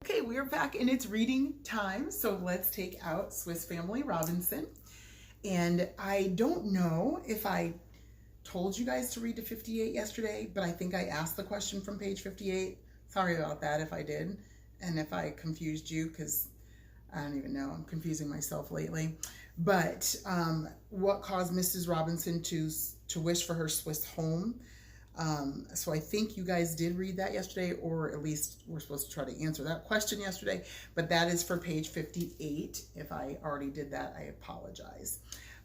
Okay, we're back and it's reading time, so let's take out Swiss Family Robinson. And I don't know if I told you guys to read to 58 yesterday, but I think I asked the question from page 58. Sorry about that if I did, and if I confused you, because I don't even know, I'm confusing myself lately. But what caused Mrs. Robinson to wish for her Swiss home? So I think you guys did read that yesterday, or at least we're supposed to try to answer that question yesterday, but that is for page 58. If I already did that, I apologize.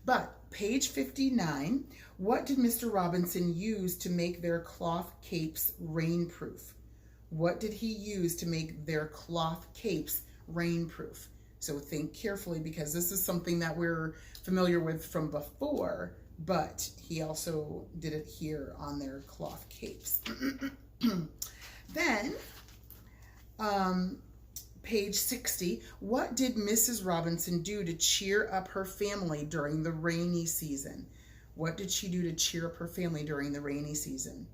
But page 59, what did Mr. Robinson use to make their cloth capes rainproof? What did he use to make their cloth capes rainproof? So think carefully, because this is something that we're familiar with from before, but he also did it here on their cloth capes. Then, page 60, what did Mrs. Robinson do to cheer up her family during the rainy season? What did she do to cheer up her family during the rainy season?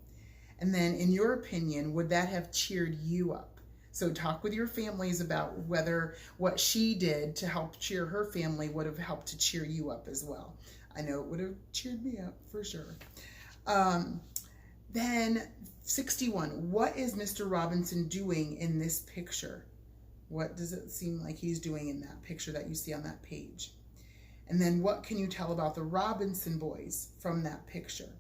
And then, in your opinion, would that have cheered you up? So talk with your families about whether what she did to help cheer her family would have helped to cheer you up as well. I know it would have cheered me up for sure. Then 61, what is Mr. Robinson doing in this picture? What does it seem like he's doing in that picture that you see on that page? And then what can you tell about the Robinson boys from that picture?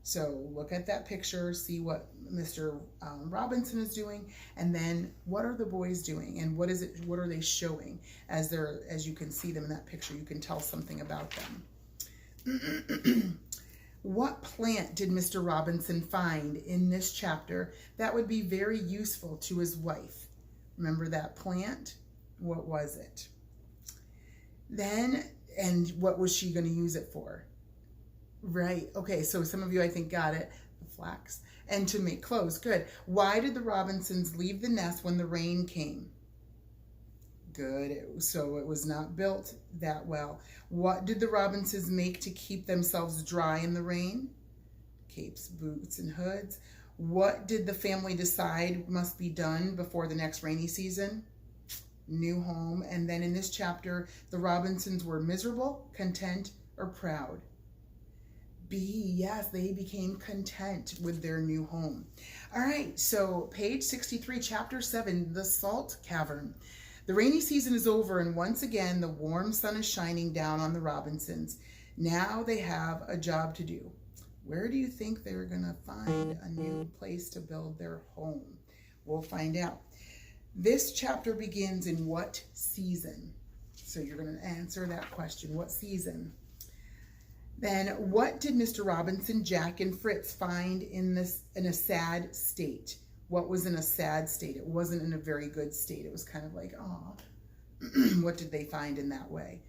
So look at that picture, see what Mr. Robinson is doing, and then what are the boys doing, and what are they showing as you can see them in that picture? You can tell something about them. What plant did Mr. Robinson find in this chapter that would be very useful to his wife? Remember that plant? What was it? Then, and what was she going to use it for? Right. Okay, so some of you, I think, got it. The flax. And to make clothes. Good. Why did the Robinsons leave the nest when the rain came? Good. So it was not built that well. What did the Robinsons make to keep themselves dry in the rain? Capes, boots, and hoods. What did the family decide must be done before the next rainy season? New home. And then in this chapter, the Robinsons were miserable, content, or proud. B, yes, they became content with their new home. All right, so page 63, chapter 7, the salt cavern. The rainy season is over, and once again, the warm sun is shining down on the Robinsons. Now they have a job to do. Where do you think they're going to find a new place to build their home? We'll find out. This chapter begins in what season? So you're going to answer that question. What season? Then, what did Mr. Robinson, Jack, and Fritz find in a sad state? What was in a sad state? It wasn't in a very good state. It was kind of like, oh, what did they find in that way?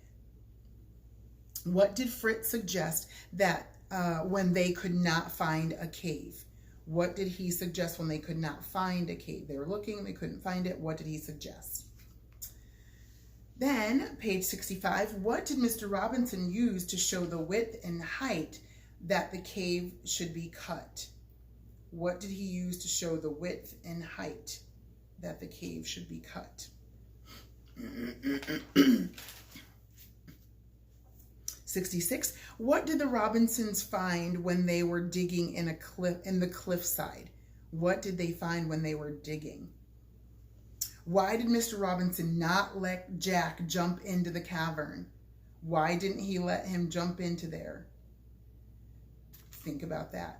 What did Fritz suggest that when they could not find a cave? What did he suggest when they could not find a cave? They were looking, they couldn't find it. What did he suggest? Then, page 65, what did Mr. Robinson use to show the width and height that the cave should be cut? What did he use to show the width and height that the cave should be cut? 66, what did the Robinsons find when they were digging in the cliffside? What did they find when they were digging? Why did Mr. Robinson not let Jack jump into the cavern? Why didn't he let him jump into there? Think about that.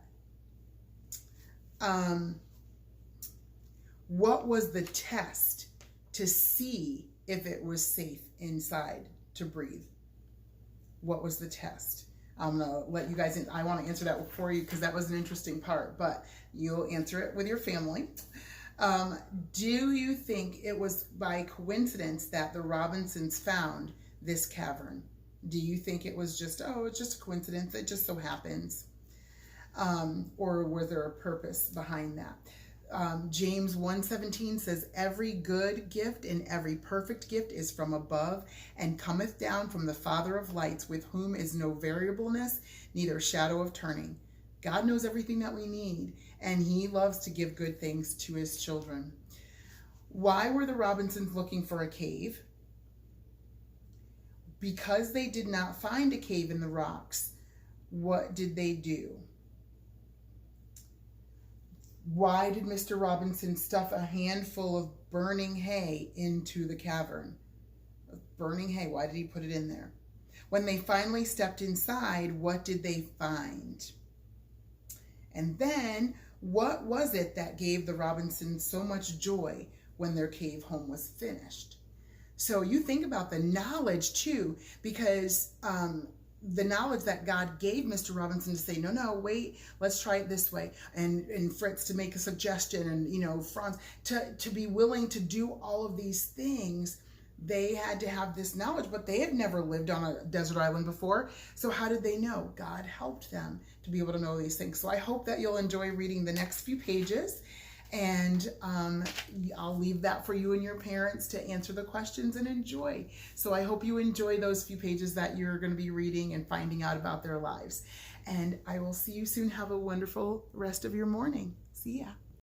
What was the test to see if it was safe inside to breathe? What was the test? I'm going to let you guys, I want to answer that for you because that was an interesting part, but you'll answer it with your family. Do you think it was by coincidence that the Robinsons found this cavern? Do you think it was just, oh, it's just a coincidence, it just so happens? Or was there a purpose behind that? James 1:17 says, every good gift and every perfect gift is from above and cometh down from the Father of lights, with whom is no variableness, neither shadow of turning. God knows everything that we need, and he loves to give good things to his children. Why were the Robinsons looking for a cave? Because they did not find a cave in the rocks, what did they do? Why did Mr. Robinson stuff a handful of burning hay into the cavern? Burning hay, why did he put it in there? When they finally stepped inside, what did they find? And then, what was it that gave the Robinsons so much joy when their cave home was finished? So you think about the knowledge too, because the knowledge that God gave Mr. Robinson to say, no, wait, let's try it this way. And Fritz to make a suggestion, and, Franz to be willing to do all of these things. They had to have this knowledge, but they had never lived on a desert island before. So how did they know? God helped them to be able to know these things. So I hope that you'll enjoy reading the next few pages. And I'll leave that for you and your parents to answer the questions and enjoy. So I hope you enjoy those few pages that you're going to be reading and finding out about their lives. And I will see you soon. Have a wonderful rest of your morning. See ya.